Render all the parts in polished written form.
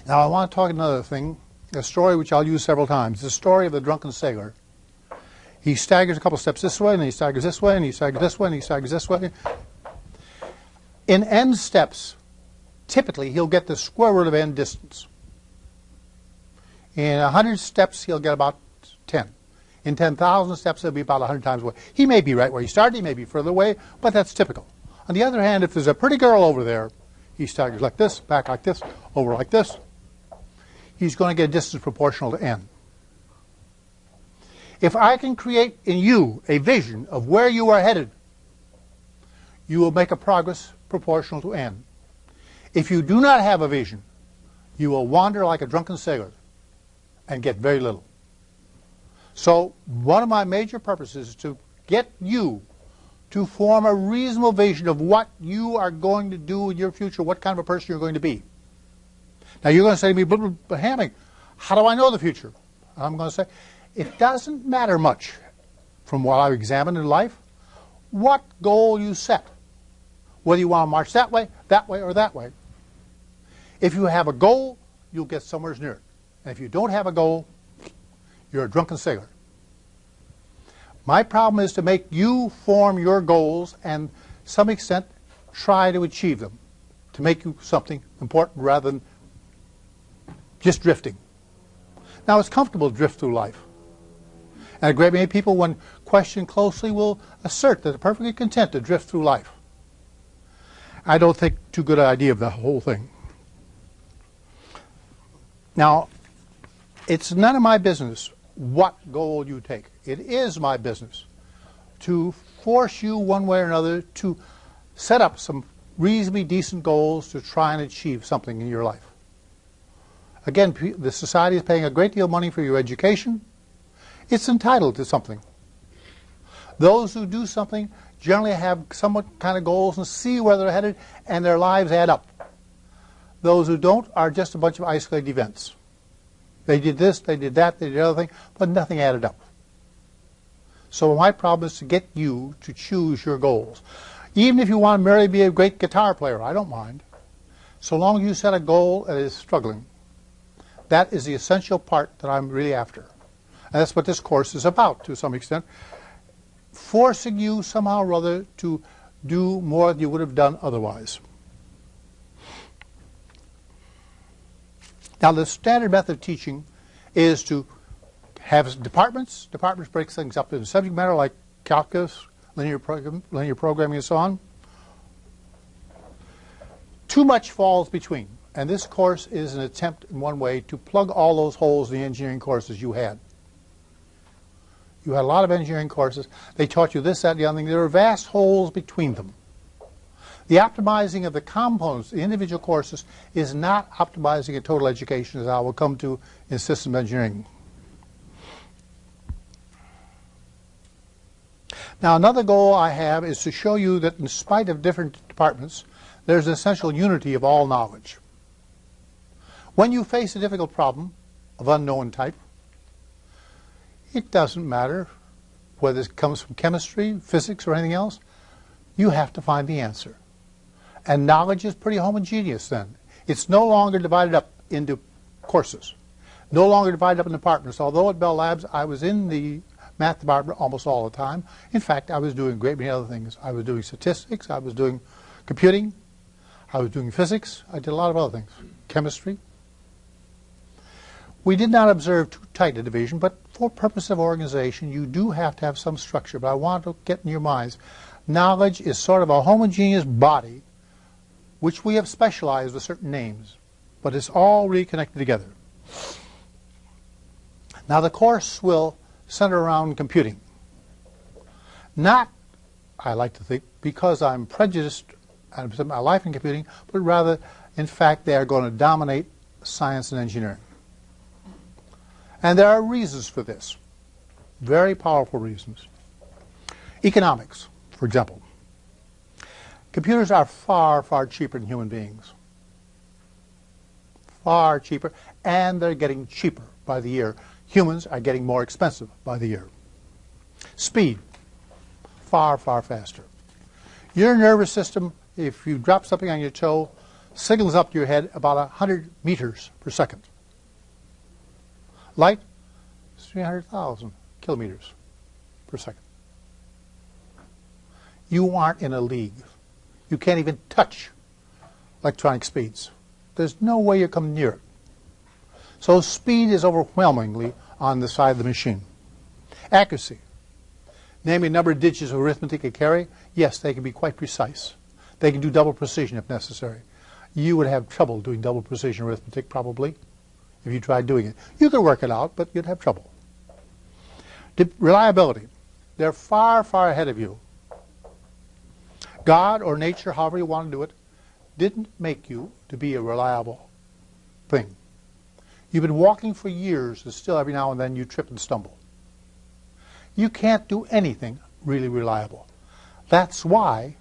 Now I want to talk another thing, a story which I'll use several times. The story of the drunken sailor. He staggers a couple steps this way, and he staggers this way, and he staggers this way, and he staggers this way. In n steps, typically he'll get the square root of n distance. In 100 steps, he'll get about 10. In 10,000 steps, it'll be about 100 times away. He may be right where he started, he may be further away, but that's typical. On the other hand, if there's a pretty girl over there, he staggers like this, back like this, over like this. He's going to get a distance proportional to n. If I can create in you a vision of where you are headed, you will make a progress proportional to n. If you do not have a vision, you will wander like a drunken sailor and get very little. So one of my major purposes is to get you to form a reasonable vision of what you are going to do in your future, what kind of a person you're going to be. Now you're going to say to me, but Hamming, how do I know the future? I'm going to say, it doesn't matter much from what I've examined in life what goal you set, whether you want to march that way, or that way. If you have a goal, you'll get somewhere near it. And if you don't have a goal, you're a drunken sailor. My problem is to make you form your goals and, to some extent, try to achieve them, to make you something important rather than just drifting. Now, it's comfortable to drift through life. And a great many people, when questioned closely, will assert that they're perfectly content to drift through life. I don't think too good an idea of the whole thing. Now, it's none of my business what goal you take. It is my business to force you one way or another to set up some reasonably decent goals to try and achieve something in your life. Again, the society is paying a great deal of money for your education. It's entitled to something. Those who do something generally have somewhat kind of goals and see where they're headed, and their lives add up. Those who don't are just a bunch of isolated events. They did this, they did that, they did the other thing, but nothing added up. So my problem is to get you to choose your goals. Even if you want to merely be a great guitar player, I don't mind. So long as you set a goal that is struggling. That is the essential part that I'm really after. And that's what this course is about, to some extent. Forcing you somehow or other to do more than you would have done otherwise. Now, the standard method of teaching is to have departments. Departments break things up into subject matter like calculus, linear programming, and so on. Too much falls between. And this course is an attempt in one way to plug all those holes in the engineering courses you had. You had a lot of engineering courses. They taught you this, that, and the other thing. There are vast holes between them. The optimizing of the components, the individual courses, is not optimizing a total education, as I will come to in systems engineering. Now, another goal I have is to show you that in spite of different departments, there's an essential unity of all knowledge. When you face a difficult problem of unknown type, it doesn't matter whether it comes from chemistry, physics, or anything else. You have to find the answer. And knowledge is pretty homogeneous then. It's no longer divided up into courses, no longer divided up in departments. Although at Bell Labs I was in the math department almost all the time. In fact, I was doing a great many other things. I was doing statistics, I was doing computing, I was doing physics, I did a lot of other things, chemistry. We did not observe too tight a division, but for purpose of organization, you do have to have some structure. But I want to get in your minds, knowledge is sort of a homogeneous body which we have specialized with certain names, but it's all really connected together. Now the course will center around computing. Not, I like to think, because I'm prejudiced and put my life in computing, but rather, in fact, they are going to dominate science and engineering. And there are reasons for this, very powerful reasons. Economics, for example. Computers are far, far cheaper than human beings. Far cheaper, and they're getting cheaper by the year. Humans are getting more expensive by the year. Speed, far, far faster. Your nervous system, if you drop something on your toe, signals up to your head about 100 meters per second. Light is 300,000 kilometers per second. You aren't in a league. You can't even touch electronic speeds. There's no way you come near it. So speed is overwhelmingly on the side of the machine. Accuracy. Name a number of digits of arithmetic it carry. Yes, they can be quite precise. They can do double precision if necessary. You would have trouble doing double precision arithmetic probably if you tried doing it. You could work it out, but you'd have trouble. Reliability. They're far, far ahead of you. God or nature, however you want to do it, didn't make you to be a reliable thing. You've been walking for years and still every now and then you trip and stumble. You can't do anything really reliable. That's why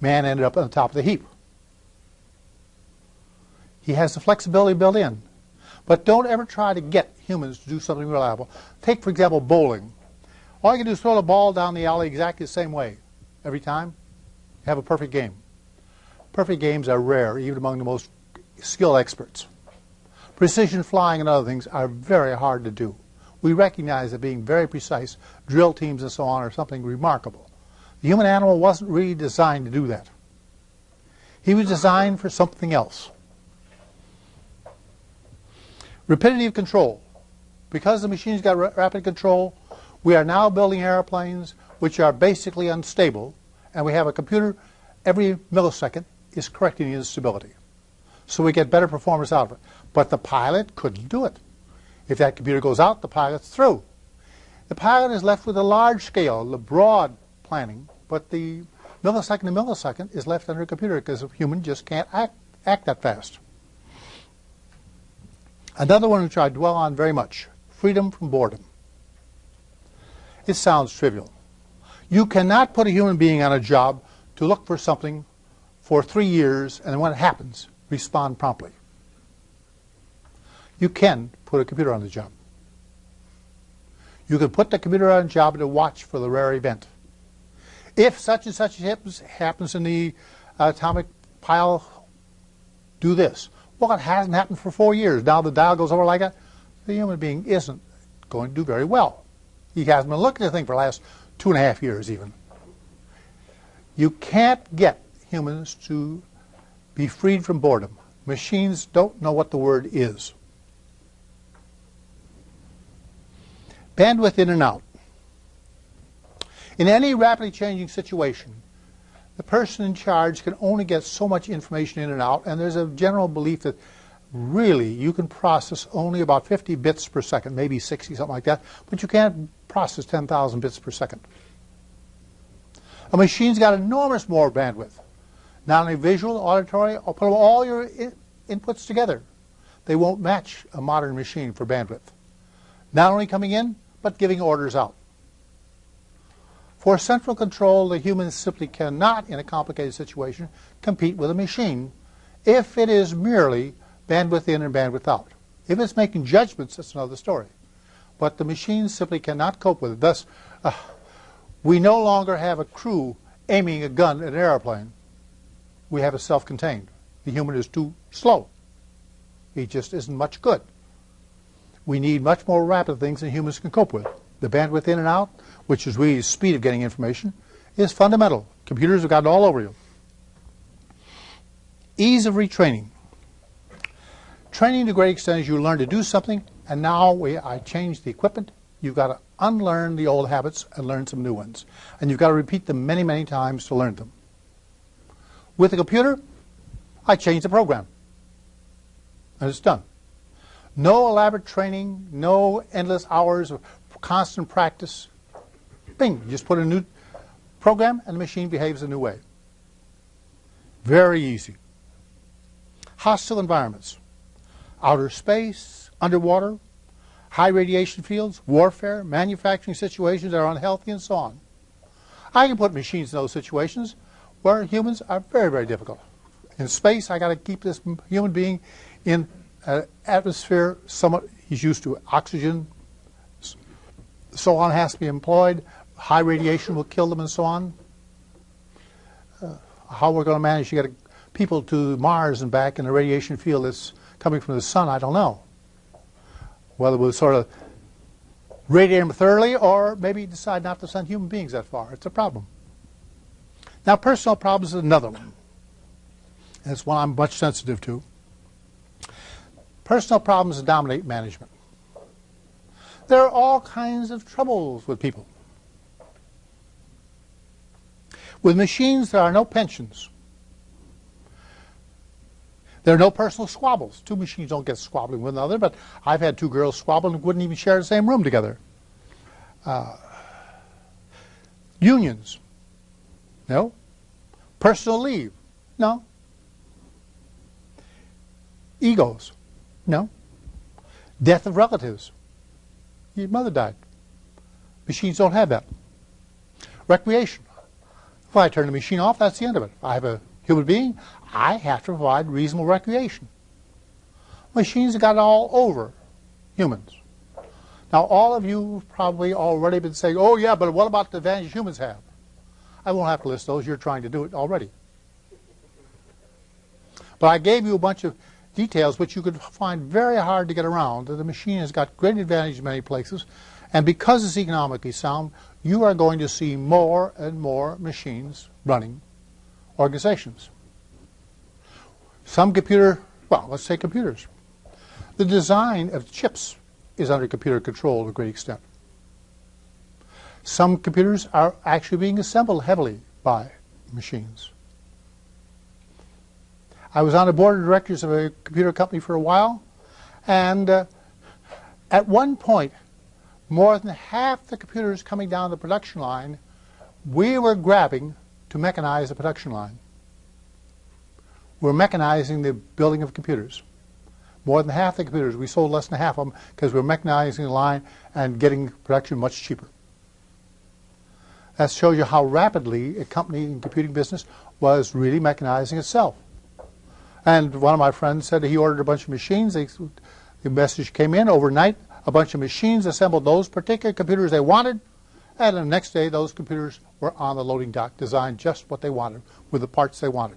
man ended up on the top of the heap. He has the flexibility built in. But don't ever try to get humans to do something reliable. Take, for example, bowling. All you can do is throw the ball down the alley exactly the same way every time. You have a perfect game. Perfect games are rare, even among the most skilled experts. Precision flying and other things are very hard to do. We recognize that being very precise, drill teams and so on, are something remarkable. The human animal wasn't really designed to do that. He was designed for something else. Rapidity of control. Because the machine's got rapid control, we are now building airplanes which are basically unstable, and we have a computer every millisecond is correcting the instability. So we get better performance out of it. But the pilot couldn't do it. If that computer goes out, the pilot's through. The pilot is left with a large scale, the broad planning, but the millisecond to millisecond is left under a computer because a human just can't act that fast. Another one which I dwell on very much, freedom from boredom. It sounds trivial. You cannot put a human being on a job to look for something for 3 years and then when it happens, respond promptly. You can put a computer on the job. You can put the computer on the job to watch for the rare event. If such and such happens in the atomic pile, do this. Well, it hasn't happened for 4 years. Now the dial goes over like that. The human being isn't going to do very well. He hasn't been looking at the thing for the last 2.5 years even. You can't get humans to be freed from boredom. Machines don't know what the word is. Bandwidth in and out. In any rapidly changing situation, the person in charge can only get so much information in and out, and there's a general belief that really you can process only about 50 bits per second, maybe 60, something like that, but you can't process 10,000 bits per second. A machine's got enormous more bandwidth. Not only visual, auditory, or put all your inputs together. They won't match a modern machine for bandwidth. Not only coming in, but giving orders out. For central control, the human simply cannot, in a complicated situation, compete with a machine if it is merely bandwidth in and bandwidth out. If it's making judgments, that's another story. But the machine simply cannot cope with it. Thus, we no longer have a crew aiming a gun at an airplane. We have a self-contained. The human is too slow. He just isn't much good. We need much more rapid things than humans can cope with. The bandwidth in and out, which is really the speed of getting information, is fundamental. Computers have got it all over you. Ease of retraining. Training to a great extent is you learn to do something, and now I change the equipment. You've got to unlearn the old habits and learn some new ones. And you've got to repeat them many, many times to learn them. With a computer, I change the program. And it's done. No elaborate training, no endless hours of constant practice. Bing, you just put a new program and the machine behaves a new way. Very easy. Hostile environments. Outer space, underwater, high radiation fields, warfare, manufacturing situations that are unhealthy, and so on. I can put machines in those situations where humans are very, very difficult. In space, I got to keep this human being in an atmosphere somewhat he's used to. Oxygen, so on, has to be employed. High radiation will kill them, and so on. How we're going to manage to get a people to Mars and back in the radiation field that's coming from the sun, I don't know. Whether we'll sort of radiate them thoroughly or maybe decide not to send human beings that far. It's a problem. Now, personal problems is another one. And it's one I'm much sensitive to. Personal problems dominate management. There are all kinds of troubles with people. With machines, there are no pensions. There are no personal squabbles. Two machines don't get squabbling with another, but I've had two girls squabble and wouldn't even share the same room together. Unions. No. Personal leave. No. Egos. No. Death of relatives. Your mother died. Machines don't have that. Recreation. If I turn the machine off, that's the end of it. If I have a human being, I have to provide reasonable recreation. Machines have got it all over humans. Now, all of you have probably already been saying, oh, yeah, but what about the advantage humans have? I won't have to list those. You're trying to do it already. But I gave you a bunch of details which you could find very hard to get around. That the machine has got great advantage in many places. And because it's economically sound, you are going to see more and more machines running organizations. Some computer, well, let's say computers. The design of chips is under computer control to a great extent. Some computers are actually being assembled heavily by machines. I was on the board of directors of a computer company for a while, and at one point, more than half the computers coming down the production line, we were grabbing to mechanize the production line. We're mechanizing the building of computers. More than half the computers, we sold less than half of them because we're mechanizing the line and getting production much cheaper. That shows you how rapidly a company in the computing business was really mechanizing itself. And one of my friends said he ordered a bunch of machines. The message came in overnight. A bunch of machines assembled those particular computers they wanted, and the next day those computers were on the loading dock, designed just what they wanted, with the parts they wanted.